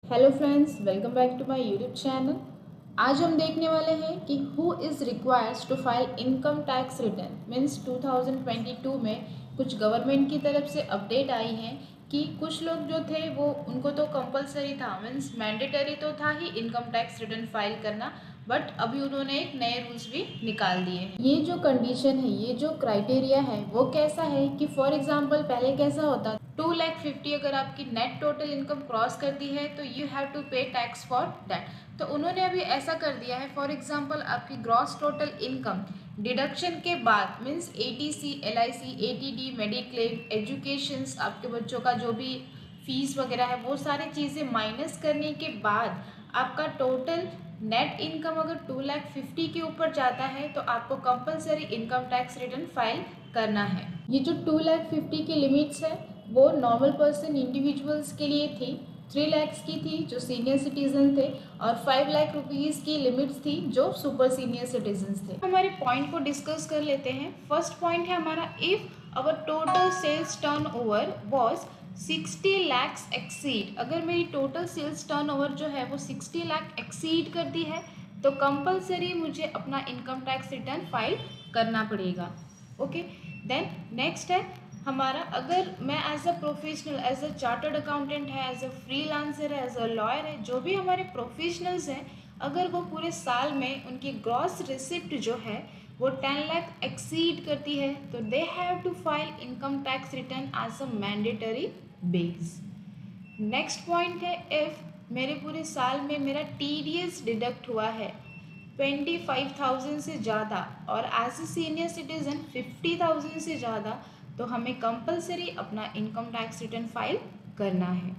Hello friends, welcome back to my YouTube channel. आज हम देखने वाले हैं कि who is requires to file income tax return. Means 2022 में कुछ गवर्नमेंट की तरफ से अपडेट आई है कि कुछ लोग जो थे वो उनको तो कंपलसरी था, मीन्स मैंडेटरी तो था ही इनकम टैक्स रिटर्न फाइल करना, बट अभी उन्होंने एक नए रूल्स भी निकाल दिए हैं। ये जो कंडीशन है, ये जो क्राइटेरिया है वो कैसा है कि फॉर एग्जाम्पल पहले कैसा होता, 2,50,000 अगर आपकी नेट टोटल इनकम क्रॉस करती है तो you have to pay tax for that. तो उन्होंने अभी ऐसा कर दिया है, फॉर एग्जांपल आपकी ग्रॉस टोटल इनकम डिडक्शन के बाद means ATC, LIC, ATD, mediclaim, educations, आपके बच्चों का जो भी फीस वगैरह है वो सारी चीज़ें माइनस करने के बाद आपका टोटल नेट इनकम अगर 2,50,000 के ऊपर जाता है तो आपको compulsory income tax return file करना है। ये जो 2,50,000 की लिमिट्स है वो नॉर्मल पर्सन इंडिविजुअल्स के लिए थी, 3 lakhs की थी जो सीनियर सिटीजन थे, और 5 लाख रुपीज़ की लिमिट्स थी जो सुपर सीनियर सिटीजन्स थे। हमारे पॉइंट को डिस्कस कर लेते हैं। फर्स्ट पॉइंट है हमारा, if our total sales turn over was 60 lakhs exceed. अगर मेरी टोटल सेल्स टर्न ओवर जो है वो 60 लाख एक्सीड करती है तो कंपलसरी मुझे अपना इनकम टैक्स रिटर्न फाइल करना पड़ेगा। ओके, देन नेक्स्ट है हमारा, अगर मैं as a professional, as a chartered accountant है, एज अ फ्रीलांसर है, एज अ लॉयर है, जो भी हमारे प्रोफेशनल्स हैं, अगर वो पूरे साल में उनकी ग्रॉस रिसिप्ट जो है वो 10 लाख एक्सीड करती है तो they have to file income tax return as a mandatory base. Next point है, इफ़ मेरे पूरे साल में मेरा टीडीएस डिडक्ट हुआ है 25,000 से ज़्यादा और एज ए सीनियर सिटीज़न 50,000 से ज़्यादा, तो हमें कंपलसरी अपना इनकम टैक्स रिटर्न फाइल करना है।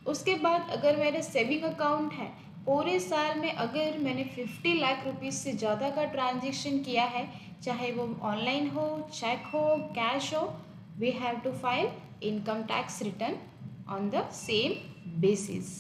उसके बाद अगर मेरे सेविंग अकाउंट है, पूरे साल में अगर मैंने 50 लाख रुपीज़ से ज़्यादा का ट्रांजेक्शन किया है, चाहे वो ऑनलाइन हो, चेक हो, कैश हो, we have to file income tax return on the same basis।